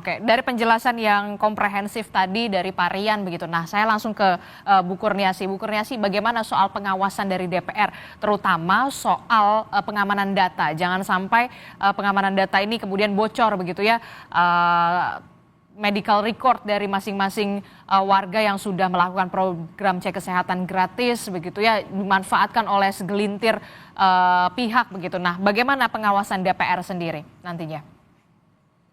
Oke, dari penjelasan yang komprehensif tadi dari Pak Rian begitu. Nah, saya langsung ke Bu Kurniasi. Bu Kurniasi, bagaimana soal pengawasan dari DPR, terutama soal pengamanan data? Jangan sampai pengamanan data ini kemudian bocor begitu ya. Medical record dari masing-masing warga yang sudah melakukan program cek kesehatan gratis begitu ya dimanfaatkan oleh segelintir pihak begitu. Nah, bagaimana pengawasan DPR sendiri nantinya?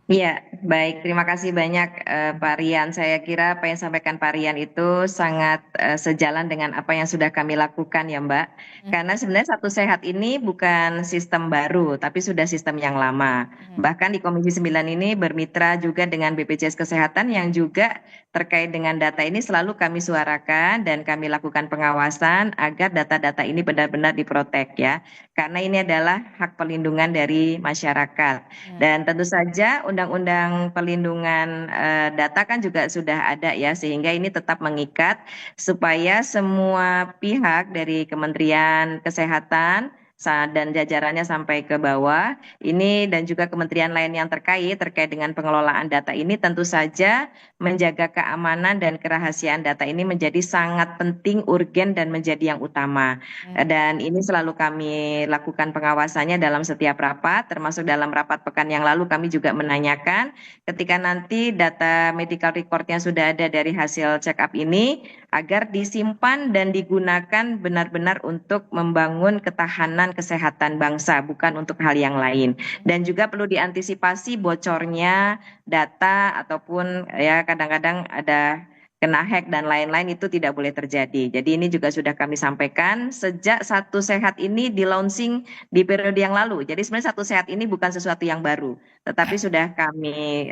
Iya, baik. Terima kasih banyak Pak Rian. Saya kira apa yang disampaikan Pak Rian itu sangat sejalan dengan apa yang sudah kami lakukan ya Mbak. Karena sebenarnya Satu Sehat ini bukan sistem baru, tapi sudah sistem yang lama. Bahkan di Komisi 9 ini bermitra juga dengan BPJS Kesehatan yang juga terkait dengan data ini selalu kami suarakan dan kami lakukan pengawasan agar data-data ini benar-benar diprotek ya. Karena ini adalah hak perlindungan dari masyarakat. Dan tentu saja Undang-Undang Perlindungan Data kan juga sudah ada ya, sehingga ini tetap mengikat supaya semua pihak dari Kementerian Kesehatan dan jajarannya sampai ke bawah ini dan juga kementerian lain yang terkait dengan pengelolaan data ini tentu saja menjaga keamanan dan kerahasiaan data ini menjadi sangat penting, urgen dan menjadi yang utama. Dan ini selalu kami lakukan pengawasannya dalam setiap rapat, termasuk dalam rapat pekan yang lalu kami juga menanyakan ketika nanti data medical recordnya sudah ada dari hasil check up ini agar disimpan dan digunakan benar-benar untuk membangun ketahanan kesehatan bangsa, bukan untuk hal yang lain. Dan juga perlu diantisipasi bocornya data ataupun ya kadang-kadang ada kena hack dan lain-lain itu tidak boleh terjadi. Jadi ini juga sudah kami sampaikan sejak Satu Sehat ini di launching di periode yang lalu. Jadi sebenarnya Satu Sehat ini bukan sesuatu yang baru, tetapi sudah kami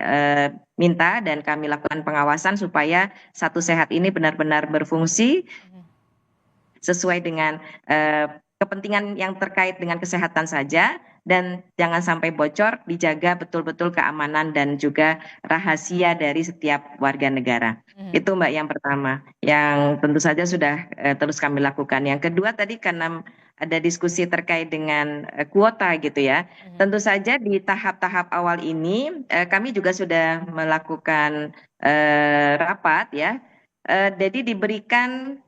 minta dan kami lakukan pengawasan supaya Satu Sehat ini benar-benar berfungsi sesuai dengan kepentingan yang terkait dengan kesehatan saja dan jangan sampai bocor, dijaga betul-betul keamanan dan juga rahasia dari setiap warga negara. Itu Mbak yang pertama, yang tentu saja sudah terus kami lakukan. Yang kedua tadi karena ada diskusi terkait dengan kuota gitu ya. Tentu saja di tahap-tahap awal ini kami juga sudah melakukan rapat ya. Jadi diberikan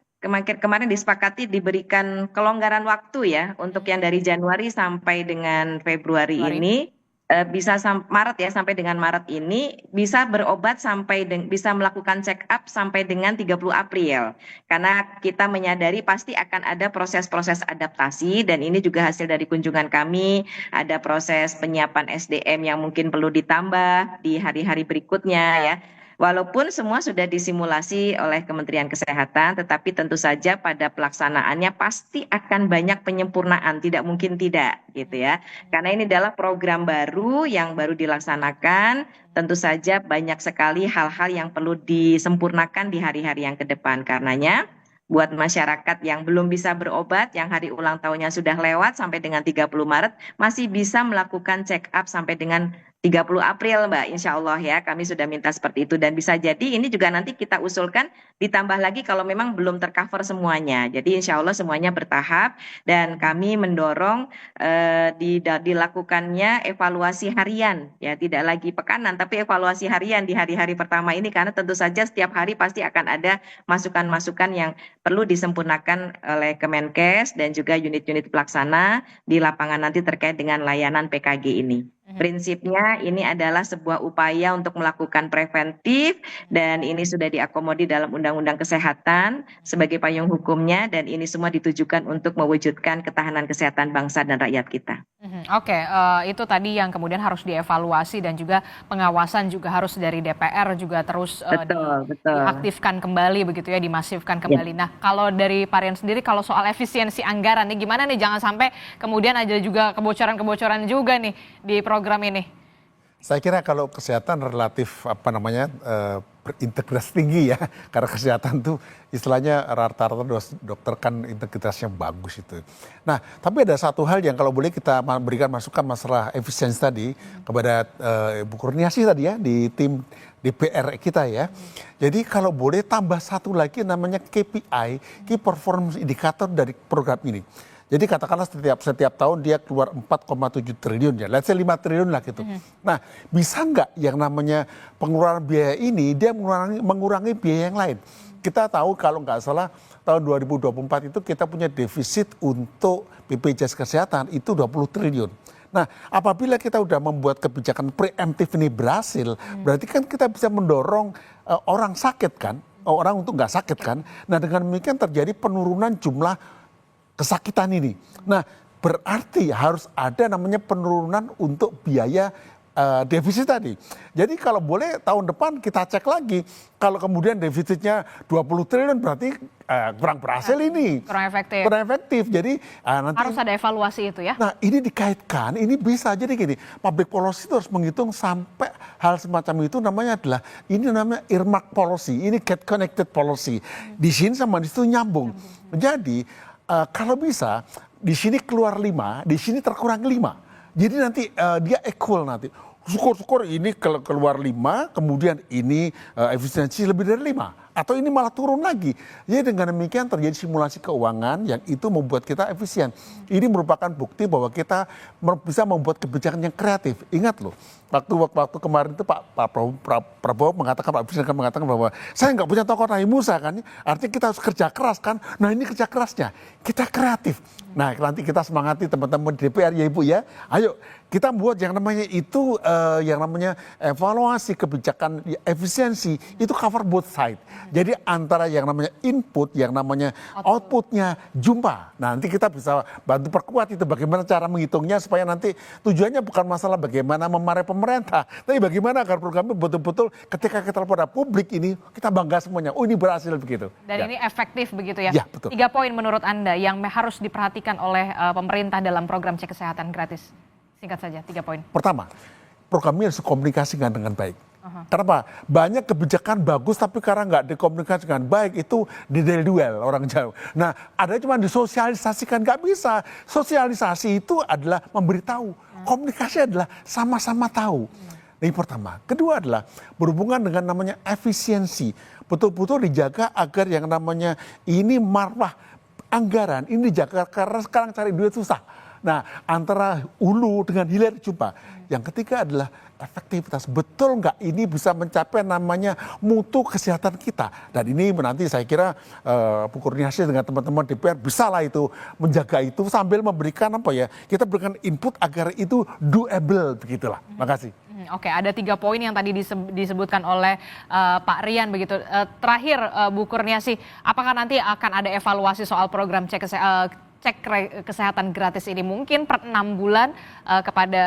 kemarin disepakati diberikan kelonggaran waktu ya untuk yang dari Januari sampai dengan Februari ini bisa Maret ya, sampai dengan Maret ini bisa berobat bisa melakukan check up sampai dengan 30 April. Karena kita menyadari pasti akan ada proses-proses adaptasi dan ini juga hasil dari kunjungan kami, ada proses penyiapan SDM yang mungkin perlu ditambah di hari-hari berikutnya ya. Walaupun semua sudah disimulasi oleh Kementerian Kesehatan, tetapi tentu saja pada pelaksanaannya pasti akan banyak penyempurnaan, tidak mungkin tidak gitu ya. Karena ini adalah program baru yang baru dilaksanakan, tentu saja banyak sekali hal-hal yang perlu disempurnakan di hari-hari yang ke depan. Karenanya buat masyarakat yang belum bisa berobat, yang hari ulang tahunnya sudah lewat sampai dengan 30 Maret, masih bisa melakukan check up sampai dengan 30 April Mbak, insya Allah ya kami sudah minta seperti itu dan bisa jadi ini juga nanti kita usulkan ditambah lagi kalau memang belum tercover semuanya. Jadi insya Allah semuanya bertahap dan kami mendorong dilakukannya evaluasi harian ya, tidak lagi pekanan tapi evaluasi harian di hari-hari pertama ini karena tentu saja setiap hari pasti akan ada masukan-masukan yang perlu disempurnakan oleh Kemenkes dan juga unit-unit pelaksana di lapangan nanti terkait dengan layanan PKG ini. Prinsipnya ini adalah sebuah upaya untuk melakukan preventif dan ini sudah diakomodir dalam Undang-Undang Kesehatan sebagai payung hukumnya dan ini semua ditujukan untuk mewujudkan ketahanan kesehatan bangsa dan rakyat kita. Oke, itu tadi yang kemudian harus dievaluasi dan juga pengawasan juga harus dari DPR juga terus Betul. diaktifkan kembali begitu ya, dimasifkan kembali. Nah, kalau dari Pak Rian sendiri kalau soal efisiensi anggaran nih gimana nih, jangan sampai kemudian ada juga kebocoran-kebocoran juga nih di program ini. Saya kira kalau kesehatan relatif berintegrasi tinggi ya, karena kesehatan tuh istilahnya rata-rata dokter kan integritasnya bagus itu. Nah, tapi ada satu hal yang kalau boleh kita berikan masukan masalah efisiensi tadi kepada Ibu Kurniasi tadi ya di tim DPR kita ya. Jadi kalau boleh tambah satu lagi namanya KPI, Key Performance Indicator dari program ini. Jadi katakanlah setiap tahun dia keluar 4,7 triliun ya, let's say 5 triliun lah gitu. Nah, bisa nggak yang namanya pengeluaran biaya ini dia mengurangi biaya yang lain? Kita tahu kalau nggak salah tahun 2024 itu kita punya defisit untuk BPJS Kesehatan itu 20 triliun. Nah, apabila kita udah membuat kebijakan preemptif ini berhasil, berarti kan kita bisa mendorong orang sakit kan, orang untuk nggak sakit kan. Nah, dengan demikian terjadi penurunan jumlah kesakitan ini. Nah, berarti harus ada namanya penurunan untuk biaya defisit tadi. Jadi kalau boleh tahun depan kita cek lagi, kalau kemudian defisitnya 20 triliun berarti kurang berhasil ini. Kurang efektif. Kurang efektif. Jadi nanti harus ada evaluasi itu ya. Nah, ini dikaitkan, ini bisa jadi gini, public policy itu harus menghitung sampai hal semacam itu namanya adalah ini namanya earmark policy, ini get connected policy. Di sini sama di situ nyambung. Jadi kalau bisa di sini keluar 5, di sini terkurang 5. Jadi nanti dia equal nanti. Syukur-syukur ini keluar 5, kemudian ini efisiensi lebih dari 5. Atau ini malah turun lagi. Jadi dengan demikian terjadi simulasi keuangan yang itu membuat kita efisien. Ini merupakan bukti bahwa kita bisa membuat kebijakan yang kreatif. Ingat loh, waktu kemarin itu Pak Prabowo mengatakan, Pak Presiden mengatakan bahwa saya nggak punya tokoh Nabi Musa kan. Artinya kita harus kerja keras kan. Nah ini kerja kerasnya, kita kreatif. Nah nanti kita semangati teman-teman di DPR ya Ibu ya. Ayo kita buat yang namanya itu, yang namanya evaluasi kebijakan efisiensi, itu cover both side. Jadi antara yang namanya input, yang namanya outputnya jumpa. Nah, nanti kita bisa bantu perkuat itu bagaimana cara menghitungnya supaya nanti tujuannya bukan masalah bagaimana memarahi pemerintah, tapi bagaimana agar programnya betul-betul ketika kita pada publik ini kita bangga semuanya. Oh ini berhasil begitu. Dan ini efektif begitu ya. Ya betul. 3 poin menurut Anda yang harus diperhatikan oleh pemerintah dalam program cek kesehatan gratis. Singkat saja, 3 poin. Pertama, programnya harus dikomunikasikan dengan baik. Kenapa? Banyak kebijakan bagus tapi karena nggak dikomunikasikan baik itu diduel orang Jawa. Nah, ada cuma disosialisasikan, nggak bisa. Sosialisasi itu adalah memberitahu. Komunikasi adalah sama-sama tahu. Ini pertama. Kedua adalah berhubungan dengan namanya efisiensi. Betul-betul dijaga agar yang namanya ini marwah anggaran ini dijaga karena sekarang cari duit susah. Nah, antara hulu dengan hilir jumpa. Yang ketiga adalah efektivitas. Betul nggak ini bisa mencapai namanya mutu kesehatan kita. Dan ini nanti saya kira Bu Kurniasi dengan teman-teman DPR bisa lah itu menjaga itu sambil memberikan apa ya, kita berikan input agar itu doable begitulah. Makasih. Oke, ada 3 poin yang tadi disebutkan oleh Pak Rian begitu. Terakhir Bu Kurniasi, apakah nanti akan ada evaluasi soal program cek kesehatan gratis ini mungkin per 6 bulan kepada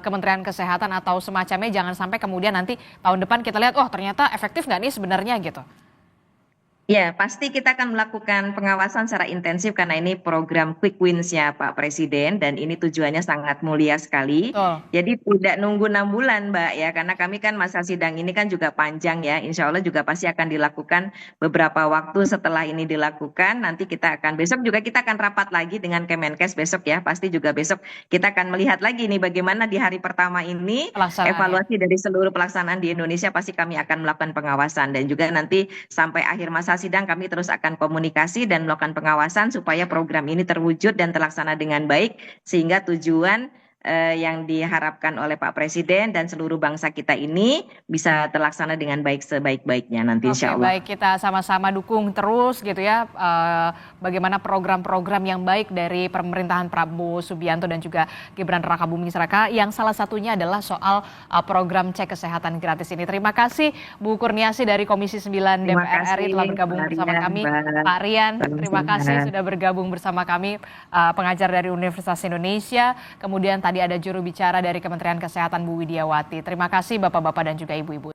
Kementerian Kesehatan atau semacamnya, jangan sampai kemudian nanti tahun depan kita lihat, oh ternyata efektif nggak nih sebenarnya gitu. Ya, pasti kita akan melakukan pengawasan secara intensif karena ini program quick wins-nya Pak Presiden dan ini tujuannya sangat mulia sekali. Betul. Jadi tidak nunggu 6 bulan Mbak ya, karena kami kan masa sidang ini kan juga panjang ya. Insya Allah juga pasti akan dilakukan beberapa waktu setelah ini dilakukan. Nanti kita akan besok juga kita akan rapat lagi dengan Kemenkes besok ya. Pasti juga besok kita akan melihat lagi nih bagaimana di hari pertama ini Pelaksanaannya. evaluasi dari seluruh pelaksanaan di Indonesia. Pasti kami akan melakukan pengawasan dan juga nanti sampai akhir masa sidang kami terus akan komunikasi dan melakukan pengawasan supaya program ini terwujud dan terlaksana dengan baik sehingga tujuan yang diharapkan oleh Pak Presiden dan seluruh bangsa kita ini bisa terlaksana dengan baik sebaik-baiknya nanti insya Allah. Baik, kita sama-sama dukung terus gitu ya bagaimana program-program yang baik dari pemerintahan Prabowo Subianto dan juga Gibran Rakabuming Raka yang salah satunya adalah soal program cek kesehatan gratis ini. Terima kasih Bu Kurniasih dari Komisi 9 DPR RI telah bergabung bersama kami. Pak Rian, terima kasih sudah bergabung bersama kami, pengajar dari Universitas Indonesia. Kemudian tadi ada juru bicara dari Kementerian Kesehatan Bu Widiawati. Terima kasih Bapak-bapak dan juga Ibu-ibu.